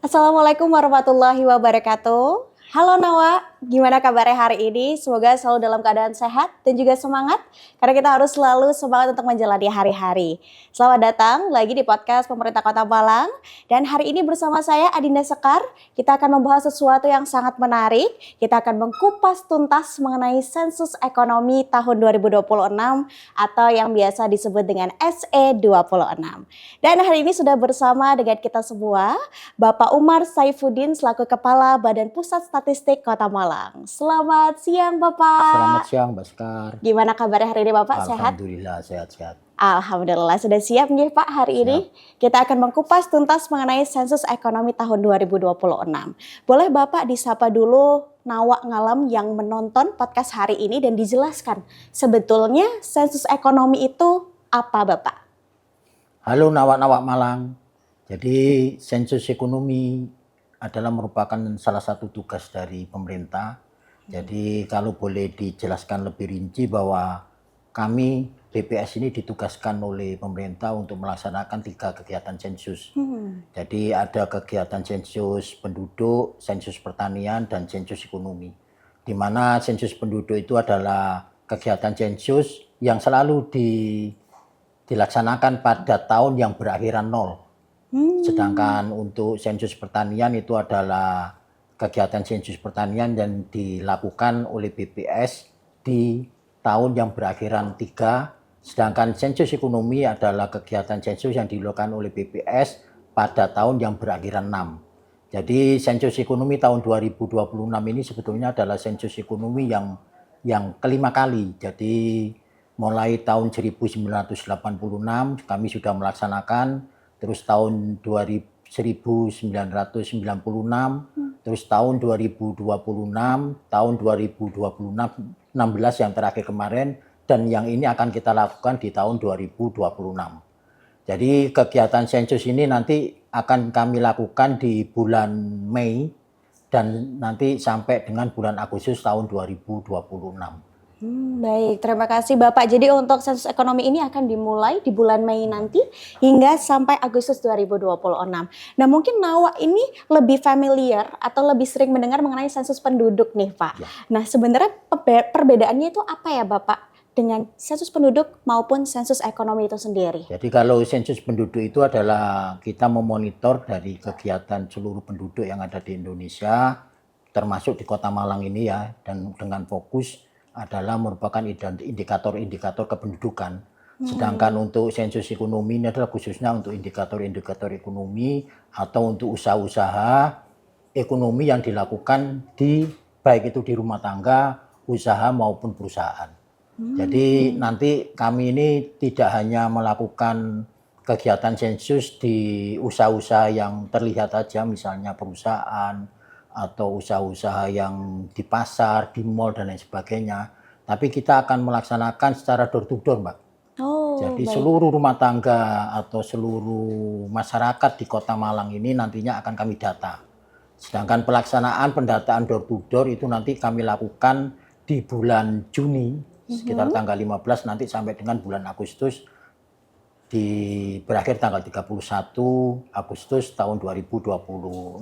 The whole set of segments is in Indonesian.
Assalamualaikum warahmatullahi wabarakatuh. Halo Nawa, gimana kabarnya hari ini? Semoga selalu dalam keadaan sehat dan juga semangat, karena kita harus selalu semangat untuk menjalani hari-hari. Selamat datang lagi di podcast Pemerintah Kota Malang, dan hari ini bersama saya Adinda Sekar, kita akan membahas sesuatu yang sangat menarik. Kita akan mengkupas tuntas mengenai sensus ekonomi tahun 2026 atau yang biasa disebut dengan SE26. Dan hari ini sudah bersama dengan kita semua, Bapak Umar Saifuddin selaku Kepala Badan Pusat Statistik Kota Malang. Selamat siang Bapak. Selamat siang Mbak Sekar. Gimana kabarnya hari ini Bapak? Sehat? Alhamdulillah sehat-sehat. Alhamdulillah sudah siap nih Pak hari ini. Kita akan mengkupas tuntas mengenai sensus ekonomi tahun 2026. Boleh Bapak disapa dulu Nawak Ngalam yang menonton podcast hari ini dan dijelaskan sebetulnya sensus ekonomi itu apa Bapak? Halo Nawak-Nawak Malang. Jadi sensus ekonomi adalah merupakan salah satu tugas dari pemerintah. Jadi kalau boleh dijelaskan lebih rinci bahwa kami BPS ini ditugaskan oleh pemerintah untuk melaksanakan 3 kegiatan sensus. Jadi ada kegiatan sensus penduduk, sensus pertanian, dan sensus ekonomi. Di mana sensus penduduk itu adalah kegiatan sensus yang selalu dilaksanakan pada tahun yang berakhiran 0. Sedangkan untuk sensus pertanian itu adalah kegiatan sensus pertanian yang dilakukan oleh BPS di tahun yang berakhiran 3. Sedangkan sensus ekonomi adalah kegiatan sensus yang dilakukan oleh BPS pada tahun yang berakhiran 6. Jadi sensus ekonomi tahun 2026 ini sebetulnya adalah sensus ekonomi yang kelima kali. Jadi mulai tahun 1986 kami sudah melaksanakan, terus tahun 1996, terus tahun 2026, tahun 2016 yang terakhir kemarin, dan yang ini akan kita lakukan di tahun 2026. Jadi kegiatan sensus ini nanti akan kami lakukan di bulan Mei dan nanti sampai dengan bulan Agustus tahun 2026. Baik, terima kasih Bapak. Jadi untuk sensus ekonomi ini akan dimulai di bulan Mei nanti hingga sampai Agustus 2026. Nah mungkin Nawa ini lebih familiar atau lebih sering mendengar mengenai sensus penduduk nih Pak. Ya. Nah sebenarnya perbedaannya itu apa ya Bapak dengan sensus penduduk maupun sensus ekonomi itu sendiri? Jadi kalau sensus penduduk itu adalah kita memonitor dari kegiatan seluruh penduduk yang ada di Indonesia, termasuk di Kota Malang ini ya, dan dengan fokus adalah merupakan indikator-indikator kependudukan. Sedangkan untuk sensus ekonomi ini adalah khususnya untuk indikator-indikator ekonomi atau untuk usaha-usaha ekonomi yang dilakukan baik itu di rumah tangga, usaha maupun perusahaan. Jadi nanti kami ini tidak hanya melakukan kegiatan sensus di usaha-usaha yang terlihat saja, misalnya perusahaan atau usaha-usaha yang di pasar, di mal dan lain sebagainya. Tapi kita akan melaksanakan secara door to door, Mbak. Jadi baik. seluruh rumah tangga atau seluruh masyarakat di Kota Malang ini nantinya akan kami data. Sedangkan pelaksanaan pendataan door to door itu nanti kami lakukan di bulan Juni, sekitar tanggal 15 nanti sampai dengan bulan Agustus, berakhir tanggal 31 Agustus tahun 2026.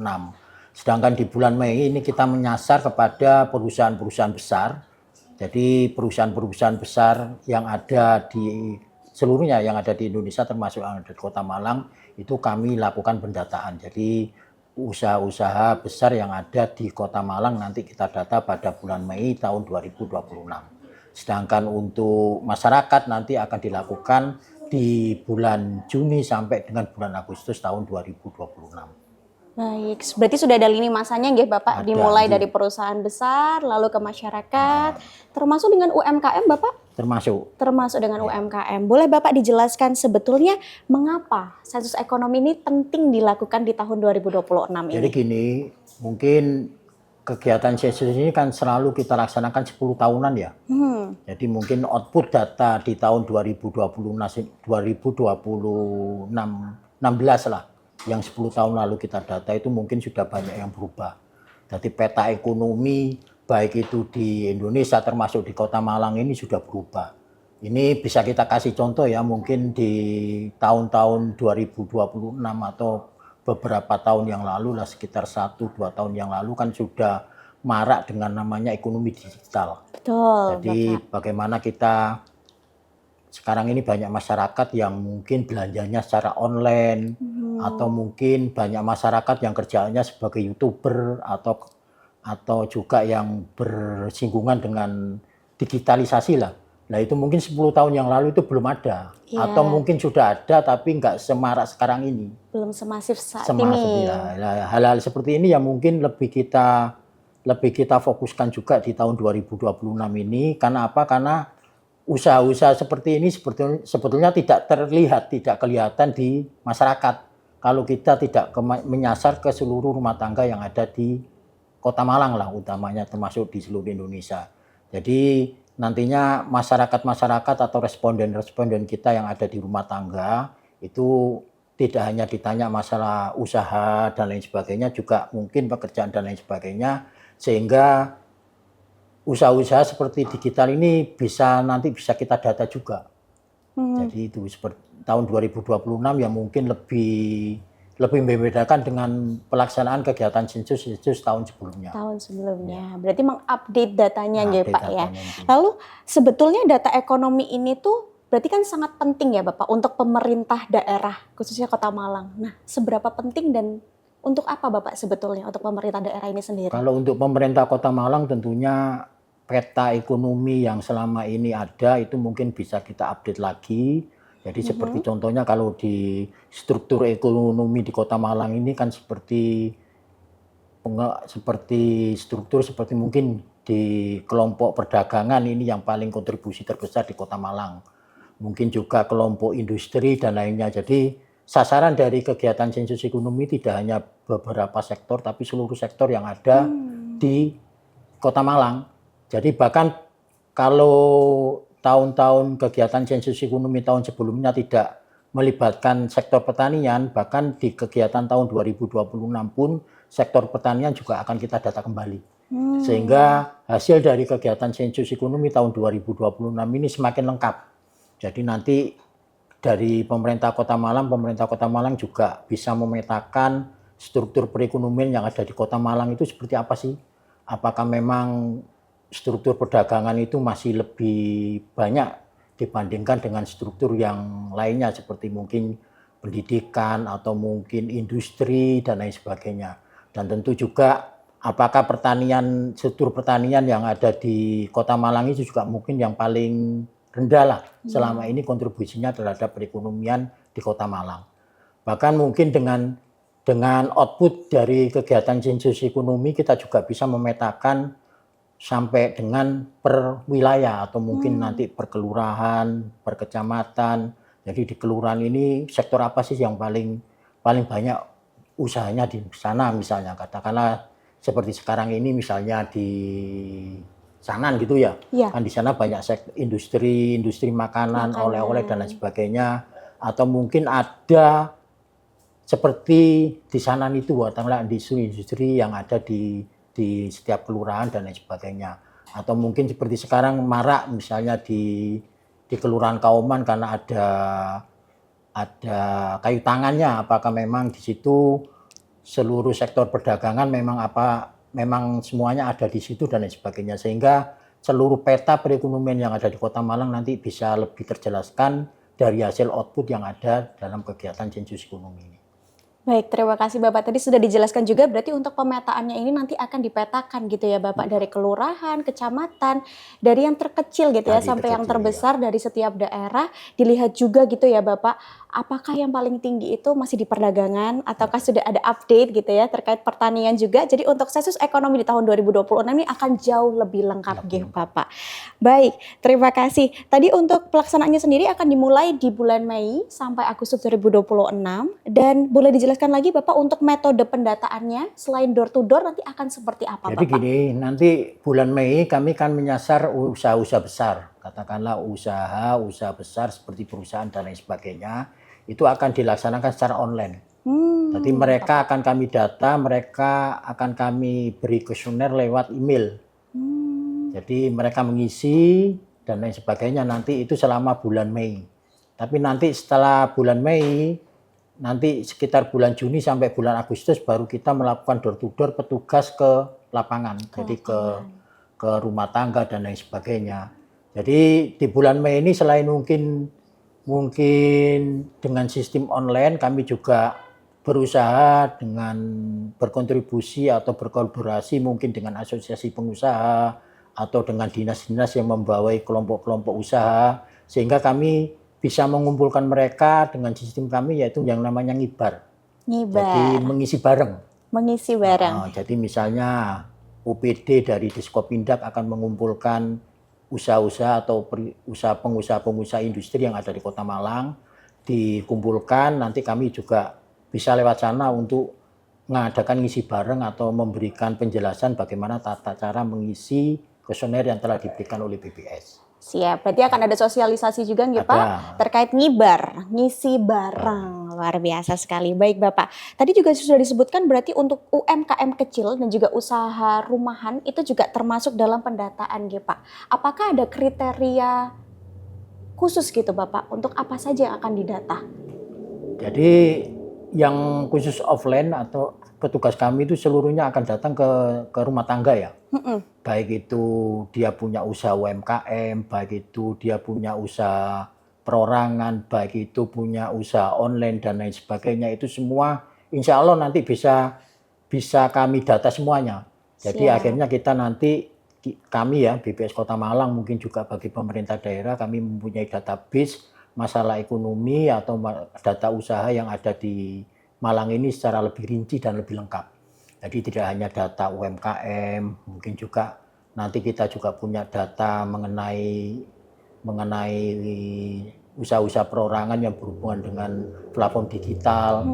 Sedangkan di bulan Mei ini kita menyasar kepada perusahaan-perusahaan besar. Jadi perusahaan-perusahaan besar yang ada di seluruhnya yang ada di Indonesia termasuk yang ada di Kota Malang itu kami lakukan pendataan. Jadi usaha-usaha besar yang ada di Kota Malang nanti kita data pada bulan Mei tahun 2026. Sedangkan untuk masyarakat nanti akan dilakukan di bulan Juni sampai dengan bulan Agustus tahun 2026. Baik, berarti sudah ada lini masanya nggih Bapak, Ada, dimulai iya. dari perusahaan besar lalu ke masyarakat, termasuk dengan UMKM Bapak? Termasuk dengan UMKM. Boleh Bapak dijelaskan sebetulnya mengapa sensus ekonomi ini penting dilakukan di tahun 2026 ini? Jadi gini, mungkin kegiatan sensus ini kan selalu kita laksanakan 10 tahunan ya. Jadi mungkin output data di tahun 2016 lah, yang 10 tahun lalu kita data itu mungkin sudah banyak yang berubah. Jadi peta ekonomi baik itu di Indonesia termasuk di Kota Malang ini sudah berubah. Ini bisa kita kasih contoh ya, mungkin di tahun-tahun 2026 atau beberapa tahun yang lalu lah, sekitar 1-2 tahun yang lalu kan sudah marak dengan namanya ekonomi digital. Betul, Jadi Bapak. bagaimana kita sekarang ini banyak masyarakat yang mungkin belanjanya secara online, atau mungkin banyak masyarakat yang kerjaannya sebagai YouTuber atau juga yang bersinggungan dengan digitalisasi lah. Nah itu mungkin 10 tahun yang lalu itu belum ada. Iya, Atau mungkin sudah ada tapi nggak semarak sekarang ini. belum semasif saat Seperti ini. hal-hal seperti ini yang mungkin lebih kita fokuskan juga di tahun 2026 ini. Karena apa? Karena usaha-usaha seperti ini sebetulnya tidak terlihat, tidak kelihatan di masyarakat. Kalau kita tidak menyasar ke seluruh rumah tangga yang ada di Kota Malang lah utamanya, termasuk di seluruh Indonesia. Jadi nantinya masyarakat-masyarakat atau responden-responden kita yang ada di rumah tangga itu tidak hanya ditanya masalah usaha dan lain sebagainya, juga mungkin pekerjaan dan lain sebagainya, sehingga usaha-usaha seperti digital ini nanti bisa kita data juga. Jadi itu seperti tahun 2026 yang mungkin lebih membedakan dengan pelaksanaan kegiatan sensus tahun sebelumnya. Tahun sebelumnya. Berarti mengupdate datanya ya Update Pak ya. datanya mungkin. Lalu sebetulnya data ekonomi ini tuh berarti kan sangat penting ya Bapak untuk pemerintah daerah khususnya Kota Malang. Nah, seberapa penting dan untuk apa Bapak sebetulnya untuk pemerintah daerah ini sendiri? Kalau untuk pemerintah Kota Malang tentunya peta ekonomi yang selama ini ada itu mungkin bisa kita update lagi. Jadi seperti contohnya kalau di struktur ekonomi di Kota Malang ini kan seperti struktur seperti mungkin di kelompok perdagangan ini yang paling kontribusi terbesar di Kota Malang. Mungkin juga kelompok industri dan lainnya. Jadi sasaran dari kegiatan sensus ekonomi tidak hanya beberapa sektor, tapi seluruh sektor yang ada di Kota Malang. Jadi bahkan kalau tahun-tahun kegiatan sensus ekonomi tahun sebelumnya tidak melibatkan sektor pertanian, bahkan di kegiatan tahun 2026 pun sektor pertanian juga akan kita data kembali. Sehingga hasil dari kegiatan sensus ekonomi tahun 2026 ini semakin lengkap. Jadi nanti dari pemerintah Kota Malang juga bisa memetakan struktur perekonomian yang ada di Kota Malang itu seperti apa sih? Apakah memang struktur perdagangan itu masih lebih banyak dibandingkan dengan struktur yang lainnya seperti mungkin pendidikan atau mungkin industri dan lain sebagainya. Dan tentu juga apakah struktur pertanian yang ada di Kota Malang itu juga mungkin yang paling rendah lah selama ini kontribusinya terhadap perekonomian di Kota Malang. Bahkan mungkin dengan output dari kegiatan sensus ekonomi kita juga bisa memetakan sampai dengan per wilayah atau mungkin nanti per kelurahan, per kecamatan. Jadi di kelurahan ini sektor apa sih yang paling banyak usahanya di sana misalnya, katakanlah seperti sekarang ini misalnya di Sanan gitu ya. Iya. Kan di sana banyak industri makanan, oleh-oleh dan lain sebagainya, atau mungkin ada seperti di Sanan itu katakanlah industri yang ada di setiap kelurahan dan lain sebagainya. Atau mungkin seperti sekarang marak misalnya di Kelurahan Kauman karena ada kayu tangannya, apakah memang di situ seluruh sektor perdagangan memang semuanya ada di situ dan lain sebagainya, sehingga seluruh peta perekonomian yang ada di Kota Malang nanti bisa lebih terjelaskan dari hasil output yang ada dalam kegiatan sensus ekonomi ini. Baik, terima kasih Bapak. Tadi sudah dijelaskan juga berarti untuk pemetaannya ini nanti akan dipetakan gitu ya Bapak, dari kelurahan, kecamatan, dari yang terkecil gitu ya Dari sampai yang terkecil, terbesar dari setiap daerah, dilihat juga gitu ya Bapak, apakah yang paling tinggi itu masih di perdagangan ataukah sudah ada update gitu ya terkait pertanian juga. Jadi untuk sensus ekonomi di tahun 2026 ini akan jauh lebih lengkap gitu Bapak. Baik, terima kasih. Tadi untuk pelaksanaannya sendiri akan dimulai di bulan Mei sampai Agustus 2026 dan boleh dijelaskan lagi Bapak untuk metode pendataannya selain door to door nanti akan seperti apa Jadi Bapak? gini, nanti bulan Mei kami kan menyasar usaha-usaha besar, katakanlah usaha besar seperti perusahaan dan lain sebagainya, itu akan dilaksanakan secara online. Jadi mereka akan kami data, mereka akan kami beri kuesioner lewat email. Jadi mereka mengisi dan lain sebagainya nanti itu selama bulan Mei. Tapi nanti setelah bulan Mei nanti sekitar bulan Juni sampai bulan Agustus baru kita melakukan door to door petugas ke lapangan, jadi ke rumah tangga dan lain sebagainya. Jadi di bulan Mei ini selain mungkin dengan sistem online, kami juga berusaha dengan berkontribusi atau berkolaborasi mungkin dengan asosiasi pengusaha atau dengan dinas-dinas yang membawai kelompok-kelompok usaha, sehingga kami bisa mengumpulkan mereka dengan sistem kami yaitu yang namanya ngibar. Jadi mengisi bareng. Mengisi bareng. Jadi misalnya UPD dari Diskopindak akan mengumpulkan usaha-usaha atau pengusaha-pengusaha industri yang ada di Kota Malang, dikumpulkan, nanti kami juga bisa lewat sana untuk mengadakan ngisi bareng atau memberikan penjelasan bagaimana tata cara mengisi kuesioner yang telah diberikan oleh BPS. Siap, berarti akan ada sosialisasi juga nggih Pak terkait ngibar, ngisi bareng. Luar biasa sekali. Baik Bapak, tadi juga sudah disebutkan berarti untuk UMKM kecil dan juga usaha rumahan itu juga termasuk dalam pendataan nggih Pak. Apakah ada kriteria khusus gitu Bapak untuk apa saja yang akan didata? Jadi yang khusus offline atau petugas kami itu seluruhnya akan datang ke rumah tangga ya. Baik itu dia punya usaha UMKM, baik itu dia punya usaha perorangan, baik itu punya usaha online dan lain sebagainya, itu semua insya Allah nanti bisa kami data semuanya. Jadi akhirnya kita nanti kami ya BPS Kota Malang mungkin juga bagi pemerintah daerah kami mempunyai database masalah ekonomi atau data usaha yang ada di Malang ini secara lebih rinci dan lebih lengkap. Jadi tidak hanya data UMKM, mungkin juga nanti kita juga punya data mengenai usaha-usaha perorangan yang berhubungan dengan platform digital.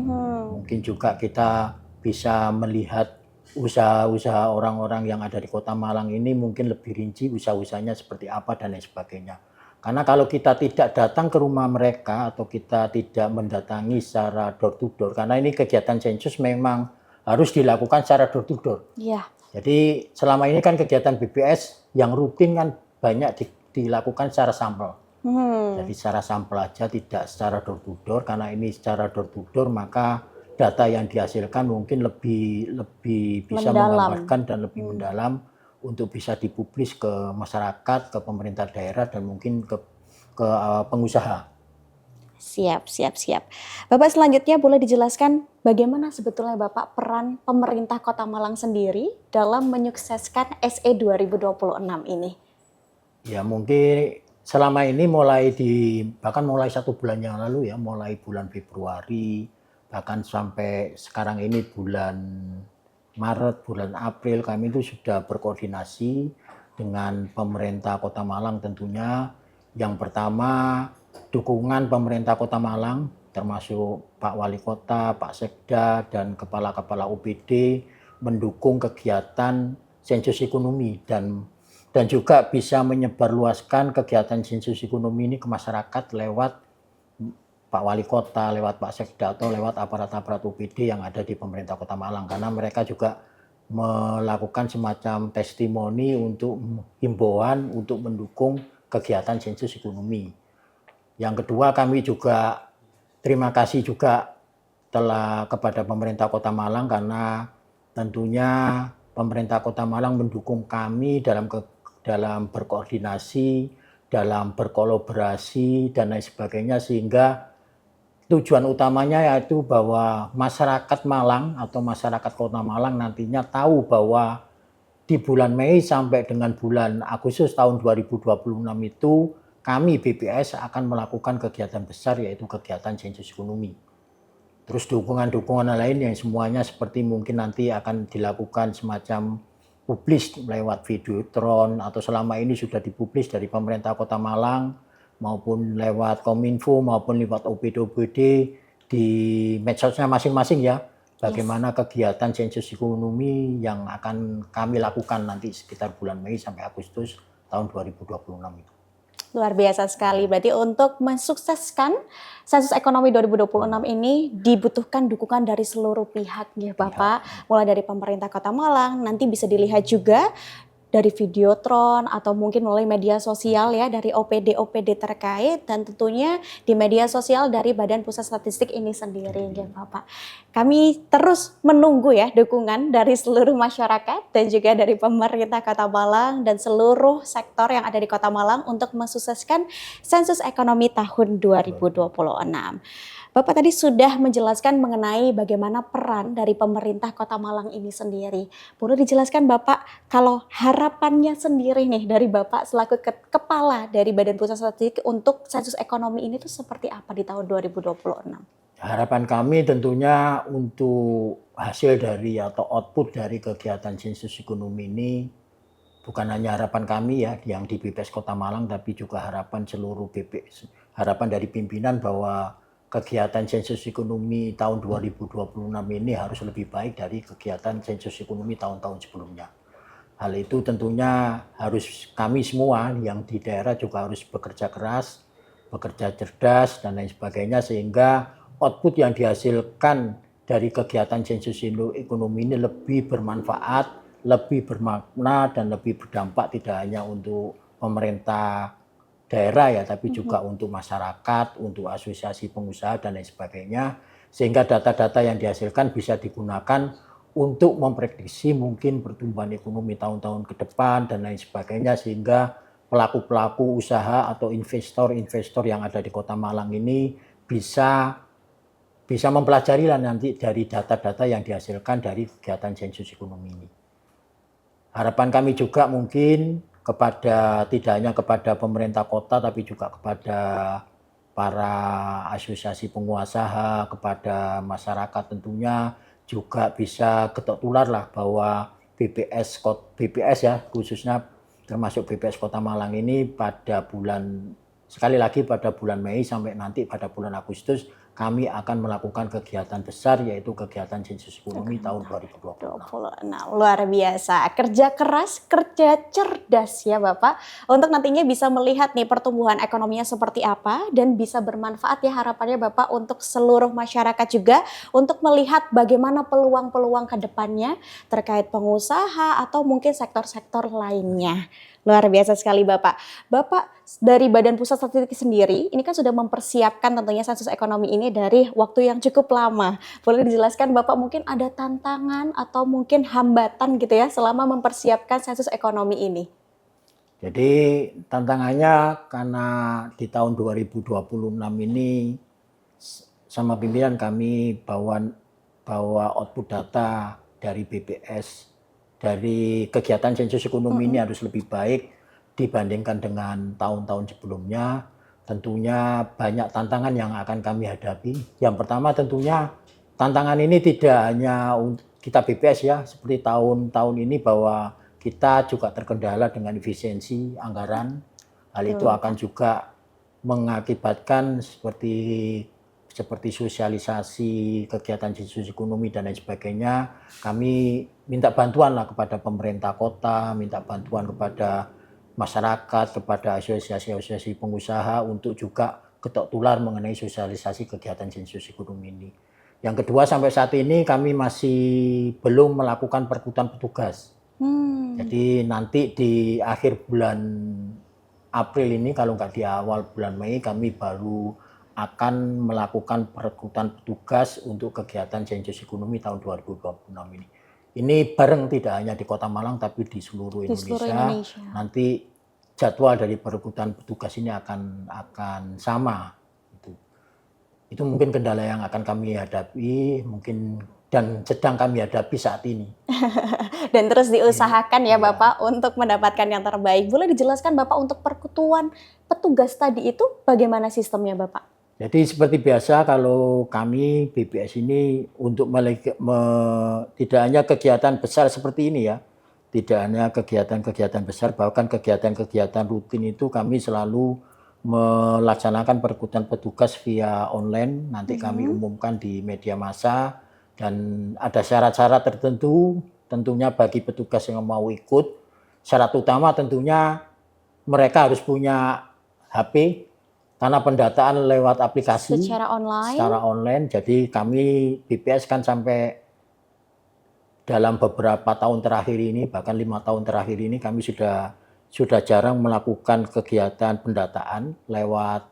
Mungkin juga kita bisa melihat usaha-usaha orang-orang yang ada di Kota Malang ini mungkin lebih rinci usaha-usahanya seperti apa dan lain sebagainya. Karena kalau kita tidak datang ke rumah mereka atau kita tidak mendatangi secara door to door, karena ini kegiatan sensus memang harus dilakukan secara door to door. Iya. Jadi selama ini kan kegiatan BPS yang rutin kan banyak dilakukan secara sampel. Jadi secara sampel aja, tidak secara door to door. Karena ini secara door to door maka data yang dihasilkan mungkin lebih bisa menggambarkan dan lebih mendalam untuk bisa dipublis ke masyarakat, ke pemerintah daerah dan mungkin ke pengusaha. Siap. Bapak selanjutnya boleh dijelaskan bagaimana sebetulnya Bapak peran pemerintah Kota Malang sendiri dalam menyukseskan SE 2026 ini? Ya mungkin selama ini bahkan mulai 1 bulan yang lalu ya, mulai bulan Februari, bahkan sampai sekarang ini bulan Maret, bulan April kami itu sudah berkoordinasi dengan pemerintah Kota Malang tentunya. Yang pertama dukungan pemerintah Kota Malang termasuk Pak Wali Kota, Pak Sekda dan kepala-kepala UPD mendukung kegiatan sensus ekonomi dan juga bisa menyebarluaskan kegiatan sensus ekonomi ini ke masyarakat lewat Pak Wali Kota, lewat Pak Sekda atau lewat aparat-aparat UPD yang ada di pemerintah Kota Malang, karena mereka juga melakukan semacam testimoni untuk himbauan untuk mendukung kegiatan sensus ekonomi. Yang kedua kami juga terima kasih juga telah kepada pemerintah Kota Malang karena tentunya pemerintah Kota Malang mendukung kami dalam berkoordinasi, dalam berkolaborasi dan lain sebagainya, sehingga tujuan utamanya yaitu bahwa masyarakat Malang atau masyarakat Kota Malang nantinya tahu bahwa di bulan Mei sampai dengan bulan Agustus tahun 2026 itu kami BPS akan melakukan kegiatan besar yaitu kegiatan sensus ekonomi. Terus dukungan-dukungan lain yang semuanya seperti mungkin nanti akan dilakukan semacam publis lewat videotron atau selama ini sudah dipublis dari pemerintah Kota Malang maupun lewat Kominfo maupun lewat OPD di medsosnya masing-masing ya. Bagaimana kegiatan sensus ekonomi yang akan kami lakukan nanti sekitar bulan Mei sampai Agustus tahun 2026 itu. Luar biasa sekali. Berarti untuk mensukseskan sensus ekonomi 2026 ini dibutuhkan dukungan dari seluruh pihak ya Bapak. Mulai dari pemerintah Kota Malang, nanti bisa dilihat juga dari Videotron atau mungkin melalui media sosial ya dari OPD-OPD terkait dan tentunya di media sosial dari Badan Pusat Statistik ini sendiri ya Bapak. Kami terus menunggu ya dukungan dari seluruh masyarakat dan juga dari pemerintah Kota Malang dan seluruh sektor yang ada di Kota Malang untuk mensukseskan sensus ekonomi tahun 2026. Bapak tadi sudah menjelaskan mengenai bagaimana peran dari pemerintah Kota Malang ini sendiri. Boleh dijelaskan Bapak, kalau harapannya sendiri nih dari Bapak selaku kepala dari Badan Pusat Statistik untuk sensus ekonomi ini tuh seperti apa di tahun 2026? Harapan kami tentunya untuk hasil dari atau output dari kegiatan sensus ekonomi ini bukan hanya harapan kami ya yang di BPS Kota Malang, tapi juga harapan seluruh BPS, harapan dari pimpinan bahwa kegiatan sensus ekonomi tahun 2026 ini harus lebih baik dari kegiatan sensus ekonomi tahun-tahun sebelumnya. Hal itu tentunya harus kami semua yang di daerah juga harus bekerja keras, bekerja cerdas dan lain sebagainya, sehingga output yang dihasilkan dari kegiatan sensus ekonomi ini lebih bermanfaat, lebih bermakna dan lebih berdampak tidak hanya untuk pemerintah daerah ya, tapi juga untuk masyarakat, untuk asosiasi pengusaha dan lain sebagainya, sehingga data-data yang dihasilkan bisa digunakan untuk memprediksi mungkin pertumbuhan ekonomi tahun-tahun ke depan dan lain sebagainya, sehingga pelaku-pelaku usaha atau investor-investor yang ada di Kota Malang ini bisa mempelajari lah nanti dari data-data yang dihasilkan dari kegiatan sensus ekonomi ini. Harapan kami juga mungkin kepada tidak hanya kepada pemerintah kota tapi juga kepada para asosiasi pengusaha, kepada masyarakat tentunya juga bisa ketok tular lah bahwa BPS ya khususnya termasuk BPS Kota Malang ini pada bulan sekali lagi pada bulan Mei sampai nanti pada bulan Agustus kami akan melakukan kegiatan besar yaitu kegiatan sensus ekonomi tahun 2026. Nah, luar biasa. Kerja keras, kerja cerdas ya Bapak. Untuk nantinya bisa melihat nih pertumbuhan ekonominya seperti apa dan bisa bermanfaat ya harapannya Bapak untuk seluruh masyarakat juga untuk melihat bagaimana peluang-peluang ke depannya terkait pengusaha atau mungkin sektor-sektor lainnya. Luar biasa sekali Bapak. Bapak dari Badan Pusat Statistik sendiri, ini kan sudah mempersiapkan tentunya sensus ekonomi ini dari waktu yang cukup lama. Boleh dijelaskan Bapak mungkin ada tantangan atau mungkin hambatan gitu ya selama mempersiapkan sensus ekonomi ini? Jadi tantangannya karena di tahun 2026 ini sama pimpinan kami bawa output data dari BPS dari kegiatan sensus ekonomi ini harus lebih baik dibandingkan dengan tahun-tahun sebelumnya. Tentunya banyak tantangan yang akan kami hadapi. Yang pertama tentunya tantangan ini tidak hanya untuk kita BPS ya, seperti tahun-tahun ini bahwa kita juga terkendala dengan efisiensi anggaran. Hal itu akan juga mengakibatkan seperti sosialisasi kegiatan sensus ekonomi dan lain sebagainya. Kami minta bantuan lah kepada pemerintah kota, minta bantuan kepada masyarakat, kepada asosiasi-asosiasi pengusaha untuk juga ketok tular mengenai sosialisasi kegiatan sensus ekonomi ini. Yang kedua, sampai saat ini kami masih belum melakukan perkutan petugas. Jadi nanti di akhir bulan April ini, kalau nggak di awal bulan Mei, kami baru akan melakukan perekrutan petugas untuk kegiatan sensus ekonomi tahun 2026 ini. Ini bareng tidak hanya di Kota Malang tapi di seluruh Indonesia. Nanti jadwal dari perekrutan petugas ini akan sama. Itu mungkin kendala yang akan kami hadapi, mungkin dan sedang kami hadapi saat ini. Dan terus diusahakan ya Bapak untuk mendapatkan yang terbaik. Boleh dijelaskan Bapak untuk perkutuan petugas tadi itu bagaimana sistemnya Bapak? Jadi seperti biasa kalau kami BPS ini untuk tidak hanya kegiatan besar seperti ini ya, tidak hanya kegiatan-kegiatan besar, bahkan kegiatan-kegiatan rutin itu kami selalu melaksanakan perekrutan petugas via online. Nanti kami umumkan di media massa dan ada syarat-syarat tertentu tentunya bagi petugas yang mau ikut. Syarat utama tentunya mereka harus punya HP karena pendataan lewat aplikasi secara online. Jadi kami BPS kan sampai dalam beberapa tahun terakhir ini, bahkan 5 tahun terakhir ini kami sudah jarang melakukan kegiatan pendataan lewat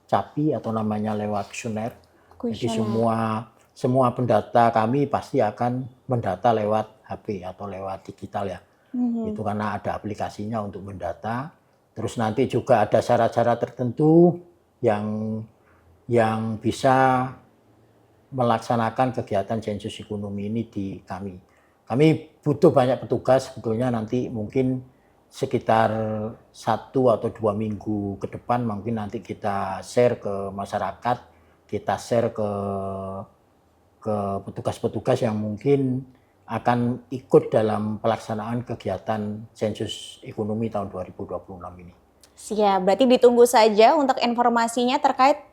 CAPI atau namanya lewat kuesioner. Jadi Kuesioner. semua pendata kami pasti akan mendata lewat HP atau lewat digital ya. Mhm. Itu karena ada aplikasinya untuk mendata. Terus nanti juga ada syarat-syarat tertentu yang bisa melaksanakan kegiatan sensus ekonomi ini di kami. Kami butuh banyak petugas sebetulnya, nanti mungkin sekitar 1 atau 2 minggu ke depan mungkin nanti kita share ke masyarakat, kita share ke petugas-petugas yang mungkin akan ikut dalam pelaksanaan kegiatan sensus ekonomi tahun 2026 ini. Siap, berarti ditunggu saja untuk informasinya terkait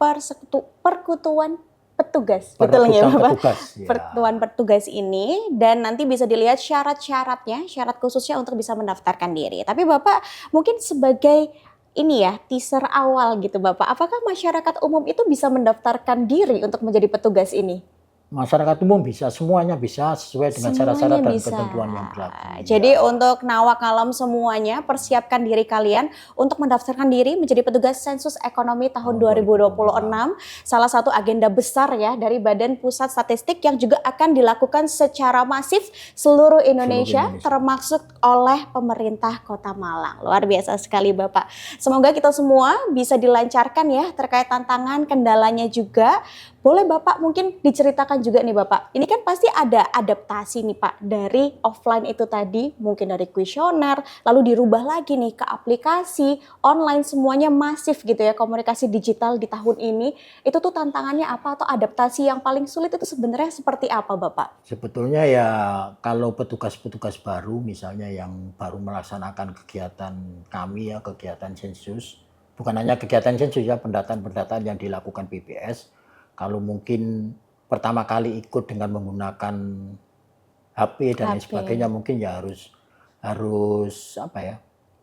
perkutuan petugas. Betul nggak Pertukaran Bapak? petugas, ya. Perkutuan petugas ini, dan nanti bisa dilihat syarat-syaratnya, syarat khususnya untuk bisa mendaftarkan diri. Tapi Bapak mungkin sebagai ini ya, teaser awal gitu Bapak, apakah masyarakat umum itu bisa mendaftarkan diri untuk menjadi petugas ini? Masyarakat umum bisa, semuanya bisa sesuai dengan syarat-syarat Semuanya dan bisa. ketentuan yang berlaku. Jadi Ya. untuk Nawak Alam semuanya, persiapkan diri kalian untuk mendaftarkan diri menjadi petugas sensus ekonomi tahun 2026. Salah satu agenda besar ya dari Badan Pusat Statistik yang juga akan dilakukan secara masif seluruh Indonesia, termasuk oleh pemerintah Kota Malang. Luar biasa sekali Bapak. Semoga kita semua bisa dilancarkan ya terkait tantangan, kendalanya juga. Boleh Bapak mungkin diceritakan juga nih Bapak, ini kan pasti ada adaptasi nih Pak dari offline itu tadi, mungkin dari kuesioner, lalu dirubah lagi nih ke aplikasi, online, semuanya masif gitu ya, komunikasi digital di tahun ini. Itu tuh tantangannya apa atau adaptasi yang paling sulit itu sebenarnya seperti apa Bapak? Sebetulnya ya kalau petugas-petugas baru misalnya yang baru melaksanakan kegiatan kami ya, kegiatan sensus, bukan hanya kegiatan sensus ya, pendataan-pendataan yang dilakukan PPS, kalau mungkin pertama kali ikut dengan menggunakan HP dan lain HP. sebagainya, mungkin ya harus apa ya,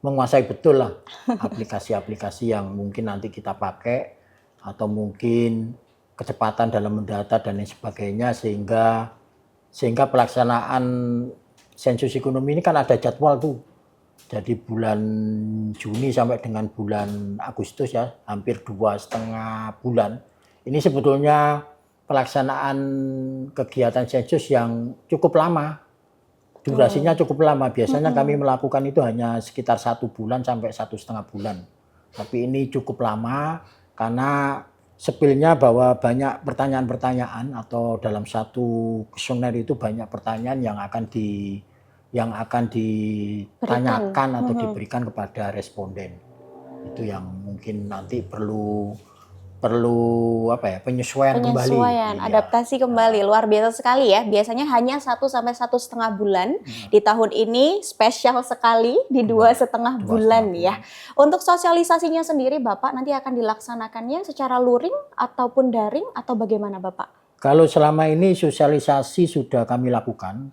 menguasai betul lah aplikasi-aplikasi yang mungkin nanti kita pakai, atau mungkin kecepatan dalam mendata dan lain sebagainya, sehingga pelaksanaan sensus ekonomi ini kan ada jadwal tuh. Jadi bulan Juni sampai dengan bulan Agustus ya, hampir 2,5 bulan. Ini sebetulnya pelaksanaan kegiatan sensus yang cukup lama. Durasinya cukup lama. Biasanya kami melakukan itu hanya sekitar 1 bulan sampai 1,5 bulan. Tapi ini cukup lama karena sepilnya bahwa banyak pertanyaan-pertanyaan, atau dalam satu kuesioner itu banyak pertanyaan yang akan ditanyakan atau diberikan kepada responden. Itu yang mungkin nanti perlu apa ya, penyesuaian kembali. Penyesuaian, Iya. adaptasi kembali, luar biasa sekali ya. Biasanya hanya 1 sampai 1,5 bulan. Di tahun ini spesial sekali di 2,5 bulan ya. Untuk sosialisasinya sendiri Bapak nanti akan dilaksanakannya secara luring ataupun daring atau bagaimana Bapak? Kalau selama ini sosialisasi sudah kami lakukan,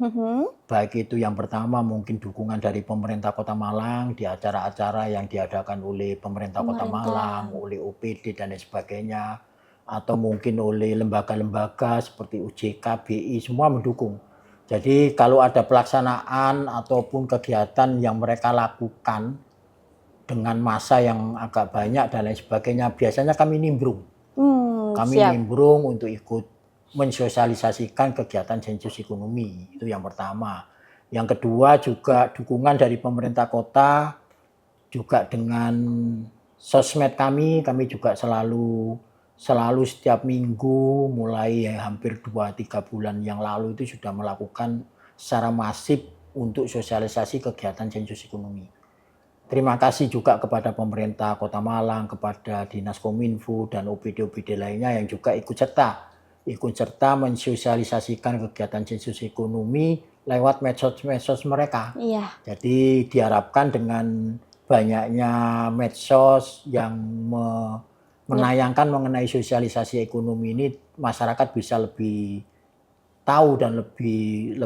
baik itu yang pertama mungkin dukungan dari pemerintah Kota Malang di acara-acara yang diadakan oleh pemerintah Kota Malang, oleh OPD dan lain sebagainya, atau mungkin oleh lembaga-lembaga seperti UJK, BI, semua mendukung. Jadi kalau ada pelaksanaan ataupun kegiatan yang mereka lakukan dengan massa yang agak banyak dan lain sebagainya, biasanya kami nimbrung. Kami nimbrung untuk ikut mensosialisasikan kegiatan sensus ekonomi, itu yang pertama. Yang kedua juga dukungan dari pemerintah kota, juga dengan sosmed kami juga selalu setiap minggu, mulai hampir 2-3 bulan yang lalu itu sudah melakukan secara masif untuk sosialisasi kegiatan sensus ekonomi. Terima kasih juga kepada pemerintah Kota Malang, kepada Dinas Kominfo dan OPD-OPD lainnya yang juga ikut serta mensosialisasikan kegiatan sensus ekonomi lewat medsos mereka. Iya. Jadi diharapkan dengan banyaknya medsos yang menayangkan mengenai sosialisasi ekonomi ini, masyarakat bisa lebih tahu dan lebih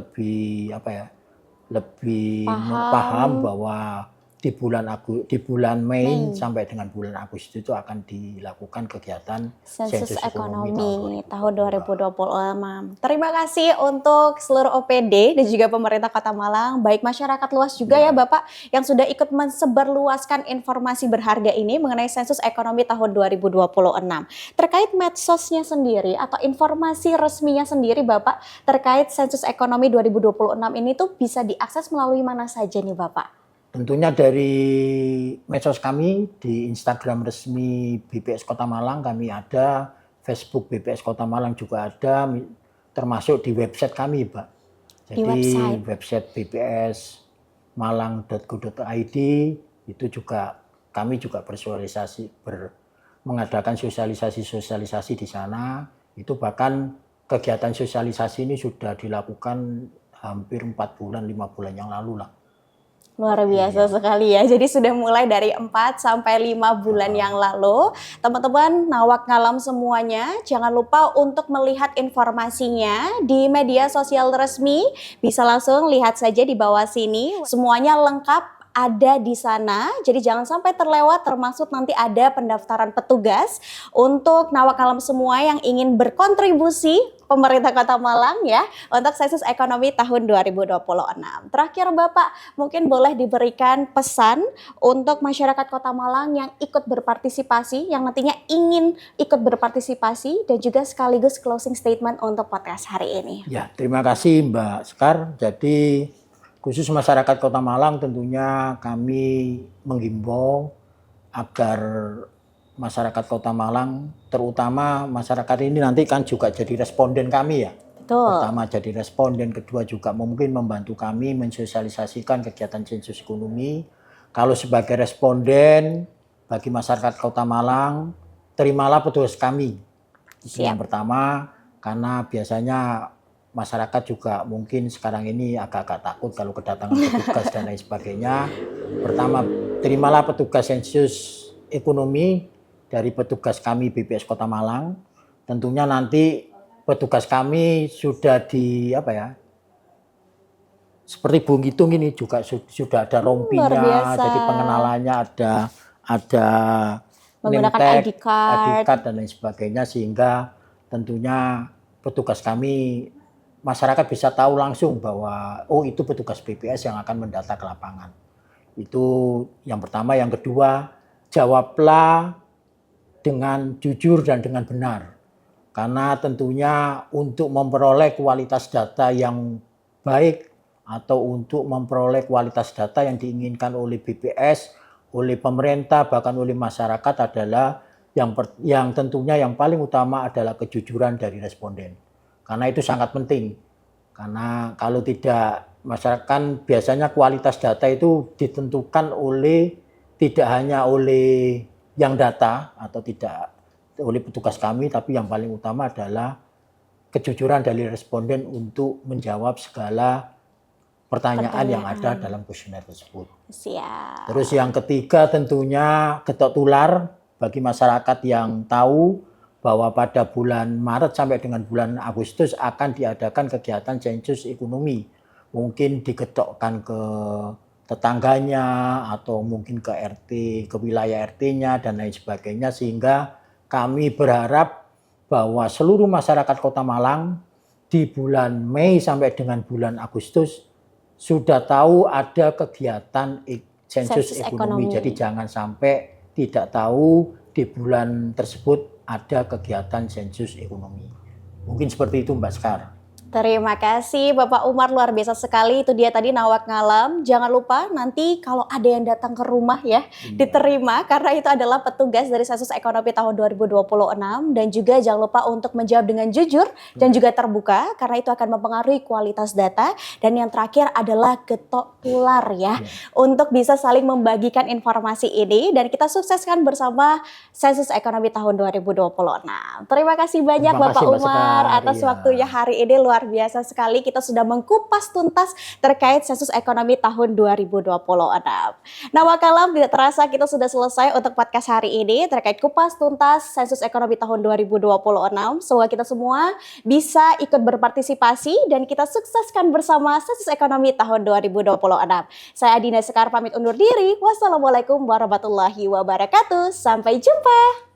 paham bahwa di bulan Mei sampai dengan bulan Agustus itu akan dilakukan kegiatan Sensus Ekonomi tahun 2026. Terima kasih untuk seluruh OPD dan juga pemerintah Kota Malang, baik masyarakat luas juga ya Bapak yang sudah ikut mensebarluaskan informasi berharga ini mengenai Sensus Ekonomi tahun 2026. Terkait medsosnya sendiri atau informasi resminya sendiri Bapak terkait Sensus Ekonomi 2026 ini tuh bisa diakses melalui mana saja nih Bapak? Tentunya dari medsos kami, di Instagram resmi BPS Kota Malang kami ada, Facebook BPS Kota Malang juga ada, termasuk di website kami, Pak. Jadi website BPS malang.go.id itu juga kami juga mengadakan sosialisasi di sana. Itu bahkan kegiatan sosialisasi ini sudah dilakukan hampir 4 bulan, 5 bulan yang lalu lah. Luar biasa sekali ya. Jadi sudah mulai dari 4 sampai 5 bulan yang lalu. Teman-teman Nawak Ngalam semuanya, jangan lupa untuk melihat informasinya di media sosial resmi. Bisa langsung lihat saja di bawah sini. Semuanya lengkap ada di sana, jadi jangan sampai terlewat, termasuk nanti ada pendaftaran petugas untuk Nawak Ngalam semua yang ingin berkontribusi pemerintah Kota Malang ya untuk Sensus Ekonomi tahun 2026. Terakhir Bapak, mungkin boleh diberikan pesan untuk masyarakat Kota Malang yang ikut berpartisipasi, yang nantinya ingin ikut berpartisipasi dan juga sekaligus closing statement untuk podcast hari ini. Ya, terima kasih Mbak Sekar. Jadi khusus masyarakat Kota Malang tentunya kami menghimbau agar masyarakat Kota Malang, terutama masyarakat ini nanti kan juga jadi responden kami ya. Betul. Pertama jadi responden, kedua juga mungkin membantu kami mensosialisasikan kegiatan sensus ekonomi. Kalau sebagai responden bagi masyarakat Kota Malang, terimalah petugas kami. Itu yang pertama, karena biasanya masyarakat juga mungkin sekarang ini agak-agak takut kalau kedatangan petugas dan lain sebagainya. Pertama, terimalah petugas sensus ekonomi dari petugas kami BPS Kota Malang. Tentunya nanti petugas kami sudah seperti Bung Hitung ini juga sudah ada rompinya, jadi pengenalannya ada menggunakan ID card dan lain sebagainya, sehingga tentunya petugas kami, masyarakat bisa tahu langsung bahwa itu petugas BPS yang akan mendata ke lapangan. Itu yang pertama. Yang kedua, jawablah dengan jujur dan dengan benar. Karena tentunya untuk memperoleh kualitas data yang baik atau untuk memperoleh kualitas data yang diinginkan oleh BPS, oleh pemerintah, bahkan oleh masyarakat adalah yang tentunya yang paling utama adalah kejujuran dari responden. Karena itu sangat penting, karena kalau tidak, masyarakat biasanya kualitas data itu ditentukan tidak hanya oleh yang data atau tidak oleh petugas kami, tapi yang paling utama adalah kejujuran dari responden untuk menjawab segala pertanyaan yang ada dalam kuesioner tersebut. Siap. Terus yang ketiga tentunya getok tular bagi masyarakat yang tahu bahwa pada bulan Maret sampai dengan bulan Agustus akan diadakan kegiatan sensus ekonomi. Mungkin digedokkan ke tetangganya atau mungkin ke RT, ke wilayah RT-nya dan lain sebagainya, sehingga kami berharap bahwa seluruh masyarakat Kota Malang di bulan Mei sampai dengan bulan Agustus sudah tahu ada kegiatan sensus ekonomi. Jadi jangan sampai tidak tahu di bulan tersebut ada kegiatan sensus ekonomi. Mungkin seperti itu Mbak Sekar. Terima kasih Bapak Umar, luar biasa sekali. Itu dia tadi Nawak Ngalam. Jangan lupa nanti kalau ada yang datang ke rumah ya, diterima karena itu adalah petugas dari Sensus Ekonomi tahun 2026. Dan juga jangan lupa untuk menjawab dengan jujur dan juga terbuka karena itu akan mempengaruhi kualitas data. Dan yang terakhir adalah getok tular ya, untuk bisa saling membagikan informasi ini dan kita sukseskan bersama Sensus Ekonomi tahun 2026. Terima kasih banyak Bapak Umar atas waktunya hari ini, luar luar biasa sekali kita sudah mengkupas tuntas terkait sensus ekonomi tahun 2026. Nah, Wakalam tidak terasa kita sudah selesai untuk podcast hari ini terkait kupas tuntas sensus ekonomi tahun 2026. Semoga kita semua bisa ikut berpartisipasi dan kita sukseskan bersama sensus ekonomi tahun 2026. Saya Adina Sekar pamit undur diri. Wassalamualaikum warahmatullahi wabarakatuh. Sampai jumpa.